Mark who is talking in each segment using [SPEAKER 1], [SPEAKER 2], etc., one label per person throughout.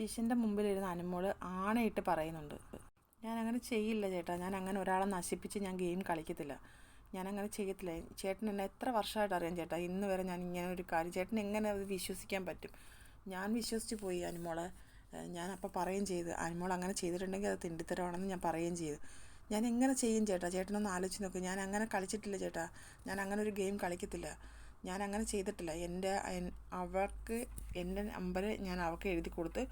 [SPEAKER 1] ജിഷൻ്റെ മുമ്പിലിരുന്ന് അനുമോൾ ആണയിട്ട് പറയുന്നുണ്ട്, ഞാനങ്ങനെ ചെയ്യില്ല ചേട്ടാ, ഞാൻ അങ്ങനെ ഒരാളെ നശിപ്പിച്ച് ഞാൻ ഗെയിം കളിക്കത്തില്ല, ഞാനങ്ങനെ ചെയ്യത്തില്ല. ചേട്ടൻ എന്നെ എത്ര വർഷമായിട്ട് അറിയാം ചേട്ടാ, ഇന്ന് വരെ ഞാൻ ഇങ്ങനെ ഒരു കാര്യം ചേട്ടൻ എങ്ങനെ അത് വിശ്വസിക്കാൻ പറ്റും? ഞാൻ വിശ്വസിച്ച് പോയി അനുമോളെ. ഞാൻ അപ്പോൾ പറയുകയും ചെയ്ത് അനുമോൾ അങ്ങനെ ചെയ്തിട്ടുണ്ടെങ്കിൽ അത് തിണ്ടിത്തരമാണെന്ന് ഞാൻ പറയുകയും ചെയ്തു. ഞാൻ എങ്ങനെ ചെയ്യും ചേട്ടാ? ചേട്ടനൊന്ന് ആലോചിച്ച് നോക്ക്. ഞാൻ അങ്ങനെ കളിച്ചിട്ടില്ല ചേട്ടാ, ഞാൻ അങ്ങനെ ഒരു ഗെയിം കളിക്കത്തില്ല, ഞാൻ അങ്ങനെ ചെയ്തിട്ടില്ല. അവൾക്ക് എൻ്റെ നമ്പർ ഞാൻ അവൾക്ക് എഴുതി കൊടുത്ത്,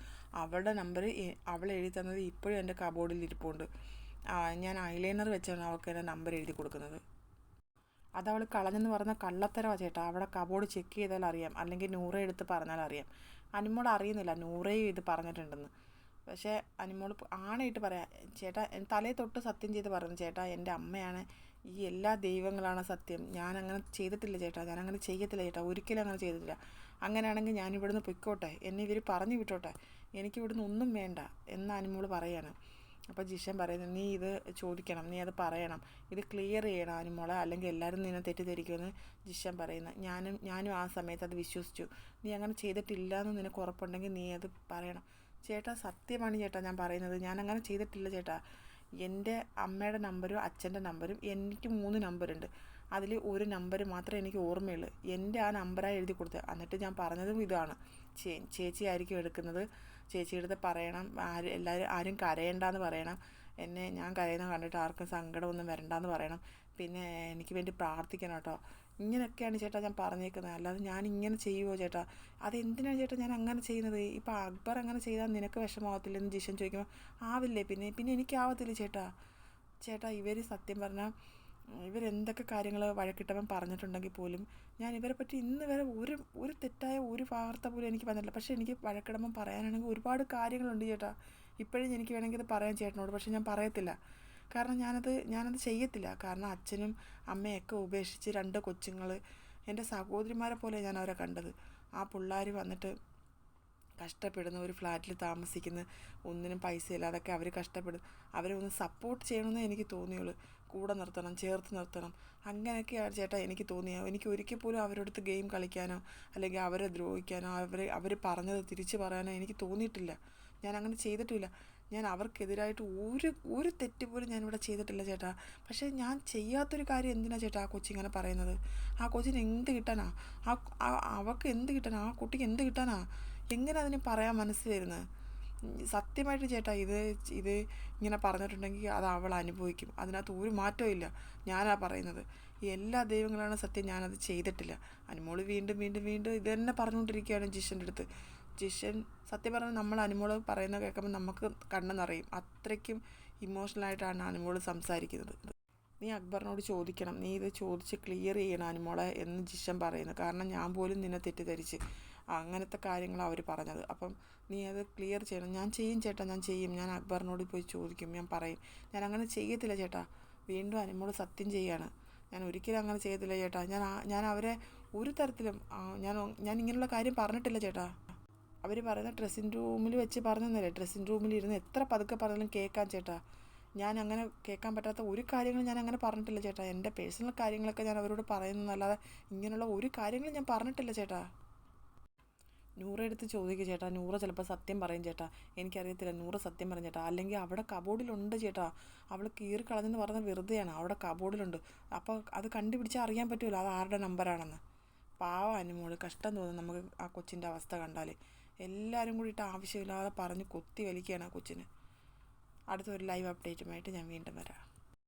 [SPEAKER 1] അവളുടെ നമ്പർ അവൾ എഴുതി തന്നത് ഇപ്പോഴും എൻ്റെ കബോർഡിൽ ഇരിപ്പുണ്ട്. ഞാൻ ഐലൈനർ വെച്ചാണ് അവൾക്ക് എൻ്റെ നമ്പർ എഴുതി കൊടുക്കുന്നത്. അതവൾ കളഞ്ഞെന്ന് പറഞ്ഞ കള്ളത്തരമാണ് ചേട്ടാ. അവിടെ കബോർഡ് ചെക്ക് ചെയ്താൽ അറിയാം, അല്ലെങ്കിൽ നൂറ എടുത്ത് പറഞ്ഞാൽ അറിയാം. അനുമോൾ അറിയുന്നില്ല നൂറയും ഇത് പറഞ്ഞിട്ടുണ്ടെന്ന്. പക്ഷേ അനുമോൾ ആണയിട്ട് പറയാം ചേട്ടാ, തലയെ തൊട്ട് സത്യം ചെയ്ത് പറഞ്ഞു ചേട്ടാ, എൻ്റെ അമ്മയാണ്, ഈ എല്ലാ ദൈവങ്ങളാണ് സത്യം, ഞാനങ്ങനെ ചെയ്തിട്ടില്ല ചേട്ടാ, ഞാനങ്ങനെ ചെയ്യത്തില്ല ചേട്ടാ, ഒരിക്കലും അങ്ങനെ ചെയ്തിട്ടില്ല. അങ്ങനെയാണെങ്കിൽ ഞാനിവിടുന്ന് പൊയ്ക്കോട്ടെ, എന്നെ ഇവർ പറഞ്ഞു വിട്ടോട്ടെ, എനിക്കിവിടുന്ന് ഒന്നും വേണ്ട എന്ന് അനുമോൾ പറയാണ്. അപ്പോൾ ജിഷൻ പറയുന്നത്, നീ ഇത് ചോദിക്കണം, നീ അത് പറയണം, ഇത് ക്ലിയർ ചെയ്യണം അനുമോളെ, അല്ലെങ്കിൽ എല്ലാവരും നിന്നെ തെറ്റിദ്ധരിക്കുമെന്ന് ജിഷൻ പറയുന്നത്. ഞാനും ആ സമയത്ത് അത് വിശ്വസിച്ചു. നീ അങ്ങനെ ചെയ്തിട്ടില്ല എന്ന് നിനക്ക് ഉറപ്പുണ്ടെങ്കിൽ നീ അത് പറയണം. ചേട്ടാ സത്യമാണ് ചേട്ടാ ഞാൻ പറയുന്നത്, ഞാനങ്ങനെ ചെയ്തിട്ടില്ല ചേട്ടാ. എൻ്റെ അമ്മയുടെ നമ്പരും അച്ഛൻ്റെ നമ്പരും, എനിക്ക് 3 നമ്പറുണ്ട്, അതിൽ ഒരു നമ്പർ മാത്രമേ എനിക്ക് ഓർമ്മയുള്ളൂ, എൻ്റെ ആ നമ്പറായി എഴുതി കൊടുത്തത്. എന്നിട്ട് ഞാൻ പറഞ്ഞതും ഇതാണ്, ചേച്ചി ആയിരിക്കും എടുക്കുന്നത്, ചേച്ചിയുടെ അടുത്ത് പറയണം, ആരും കരയണ്ടെന്ന് പറയണം, ഞാൻ കരയുന്നത് കണ്ടിട്ട് ആർക്കും സങ്കടമൊന്നും വരണ്ടെന്ന് പറയണം, പിന്നെ എനിക്ക് വേണ്ടി പ്രാർത്ഥിക്കണം കേട്ടോ. ഇങ്ങനെയൊക്കെയാണ് ചേട്ടാ ഞാൻ പറഞ്ഞേക്കുന്നത്, അല്ലാതെ ഞാൻ ഇങ്ങനെ ചെയ്യുമോ ചേട്ടാ? അതെന്തിനാണ് ചേട്ടാ ഞാൻ അങ്ങനെ ചെയ്യുന്നത്? ഇപ്പോൾ അക്ബർ അങ്ങനെ ചെയ്താൽ നിനക്ക് വിഷമമാവത്തില്ലെന്ന് ജിഷൻ ചോദിക്കുമ്പോൾ, ആവില്ലേ, പിന്നെ എനിക്കാവത്തില്ല ചേട്ടാ. ചേട്ടാ ഇവർ സത്യം പറഞ്ഞാൽ ഇവരെന്തൊക്കെ കാര്യങ്ങൾ വഴക്കിട്ടവൻ പറഞ്ഞിട്ടുണ്ടെങ്കിൽ പോലും ഞാൻ ഇവരെ പറ്റി ഇന്ന് വരെ ഒരു തെറ്റായ ഒരു വാർത്ത പോലും എനിക്ക് വന്നിട്ടില്ല. പക്ഷേ എനിക്ക് വഴക്കിടുമ്പം പറയാനാണെങ്കിൽ ഒരുപാട് കാര്യങ്ങളുണ്ട് ചേട്ടാ. ഇപ്പോഴും എനിക്ക് വേണമെങ്കിൽ ഇത് പറയാൻ ചേട്ടനോട്, പക്ഷേ ഞാൻ പറയത്തില്ല. കാരണം ഞാനത് ചെയ്യത്തില്ല. കാരണം അച്ഛനും അമ്മയൊക്കെ ഉപേക്ഷിച്ച് 2 കൊച്ചുങ്ങൾ, എൻ്റെ സഹോദരിമാരെ പോലെ ഞാൻ അവരെ കണ്ടത്. ആ പിള്ളേർ വന്നിട്ട് കഷ്ടപ്പെടുന്ന, ഒരു ഫ്ലാറ്റിൽ താമസിക്കുന്ന, ഒന്നിനും പൈസ ഇല്ലാതൊക്കെ അവർ കഷ്ടപ്പെടും. അവരെ ഒന്ന് സപ്പോർട്ട് ചെയ്യണമെന്നേ എനിക്ക് തോന്നിയുള്ളൂ, കൂടെ നിർത്തണം, ചേർത്ത് നിർത്തണം, അങ്ങനെയൊക്കെയാണ് ചേട്ടാ എനിക്ക് തോന്നിയത്. എനിക്ക് ഒരിക്കൽ പോലും അവരോടത്ത് ഗെയിം കളിക്കാനോ അല്ലെങ്കിൽ അവരെ ദ്രോഹിക്കാനോ അവർ പറഞ്ഞത് തിരിച്ച് പറയാനോ എനിക്ക് തോന്നിയിട്ടില്ല. ഞാൻ അങ്ങനെ ചെയ്തിട്ടില്ല. ഞാൻ അവർക്കെതിരായിട്ട് ഒരു തെറ്റ് പോലും ഞാനിവിടെ ചെയ്തിട്ടില്ല ചേട്ടാ. പക്ഷേ ഞാൻ ചെയ്യാത്തൊരു കാര്യം എന്തിനാണ് ചേട്ടാ ആ കൊച്ചിങ്ങനെ പറയുന്നത്? ആ കൊച്ചിന് എന്ത് കിട്ടാനാ? അവൾക്ക് എന്ത് കിട്ടാനാ? ആ കുട്ടിക്ക് എന്ത് കിട്ടാനാ? എങ്ങനെ അതിന് പറയാൻ മനസ്സ് വരുന്നത്? സത്യമായിട്ട് ചേട്ടാ ഇത് ഇങ്ങനെ പറഞ്ഞിട്ടുണ്ടെങ്കിൽ അത് അവൾ അനുഭവിക്കും, അതിനകത്ത് ഒരു മാറ്റവും ഇല്ല. ഞാനാ പറയുന്നത്, എല്ലാ ദൈവങ്ങളാണ് സത്യം, ഞാനത് ചെയ്തിട്ടില്ല. അനുമോൾ വീണ്ടും വീണ്ടും വീണ്ടും ഇത് തന്നെ പറഞ്ഞുകൊണ്ടിരിക്കുകയാണ് ജിഷൻ്റെ അടുത്ത്. ജിഷൻ സത്യം പറഞ്ഞാൽ നമ്മൾ അനുമോൾ പറയുന്നത് കേൾക്കുമ്പോൾ നമുക്ക് കണ്ണ് നിറയും, അത്രയ്ക്കും ഇമോഷണലായിട്ടാണ് അനുമോൾ സംസാരിക്കുന്നത്. നീ അക്ബറിനോട് ചോദിക്കണം, നീ ഇത് ചോദിച്ച് ക്ലിയർ ചെയ്യണം അനുമോളെ എന്ന് ജിഷൻ പറയുന്നു. കാരണം ഞാൻ പോലും നിന്നെ തെറ്റിദ്ധരിച്ച് അങ്ങനത്തെ കാര്യങ്ങളാണ് അവർ പറഞ്ഞത്. അപ്പം നീ അത് ക്ലിയർ ചെയ്യണം. ഞാൻ ചെയ്യും ചേട്ടാ, ഞാൻ ചെയ്യും, ഞാൻ അക്ബറിനോട് പോയി ചോദിക്കും, ഞാൻ പറയും, ഞാൻ അങ്ങനെ ചെയ്യത്തില്ല ചേട്ടാ. വീണ്ടും അനുമോൾ സത്യം ചെയ്യാണ്, ഞാൻ ഒരിക്കലും അങ്ങനെ ചെയ്യത്തില്ല ചേട്ടാ. ഞാൻ അവരെ ഒരു തരത്തിലും ഞാൻ ഇങ്ങനെയുള്ള കാര്യം പറഞ്ഞിട്ടില്ല ചേട്ടാ. അവർ പറയുന്ന ഡ്രസ്സിങ് റൂമിൽ വെച്ച് പറഞ്ഞെന്നല്ലേ, ഡ്രസ്സിങ് റൂമിൽ ഇരുന്ന് എത്ര പതുക്കെ പറഞ്ഞാലും കേൾക്കാൻ ചേട്ടാ. ഞാൻ അങ്ങനെ കേൾക്കാൻ പറ്റാത്ത ഒരു കാര്യങ്ങളും ഞാൻ അങ്ങനെ പറഞ്ഞിട്ടില്ല ചേട്ടാ. എൻ്റെ പേഴ്സണൽ കാര്യങ്ങളൊക്കെ ഞാൻ അവരോട് പറയുന്നതല്ലാതെ ഇങ്ങനെയുള്ള ഒരു കാര്യങ്ങളും ഞാൻ പറഞ്ഞിട്ടില്ല ചേട്ടാ. നൂറ എടുത്ത് ചോദിക്കുക ചേട്ടാ, നൂറ ചിലപ്പോൾ സത്യം പറയും ചേട്ടാ, എനിക്കറിയത്തില്ല, നൂറ സത്യം പറയും ചേട്ടാ. അല്ലെങ്കിൽ അവിടെ കബോർഡിലുണ്ട് ചേട്ടാ, അവൾ കീറി കളഞ്ഞെന്ന് പറഞ്ഞാൽ വെറുതെയാണ്, അവിടെ കബോർഡിലുണ്ട്. അപ്പോൾ അത് കണ്ടുപിടിച്ചാൽ അറിയാൻ പറ്റുമല്ലോ അത് ആരുടെ നമ്പറാണെന്ന്. പാവം അനുമോൾ, കഷ്ടം തോന്നും നമുക്ക് ആ കൊച്ചിൻ്റെ അവസ്ഥ കണ്ടാൽ. എല്ലാവരും കൂടിയിട്ട് ആവശ്യമില്ലാതെ പറഞ്ഞ് കൊത്തി വലിക്കുകയാണ് ആ കൊച്ചിന്. അടുത്തൊരു ലൈവ് അപ്ഡേറ്റുമായിട്ട് ഞാൻ വീണ്ടും വരാം.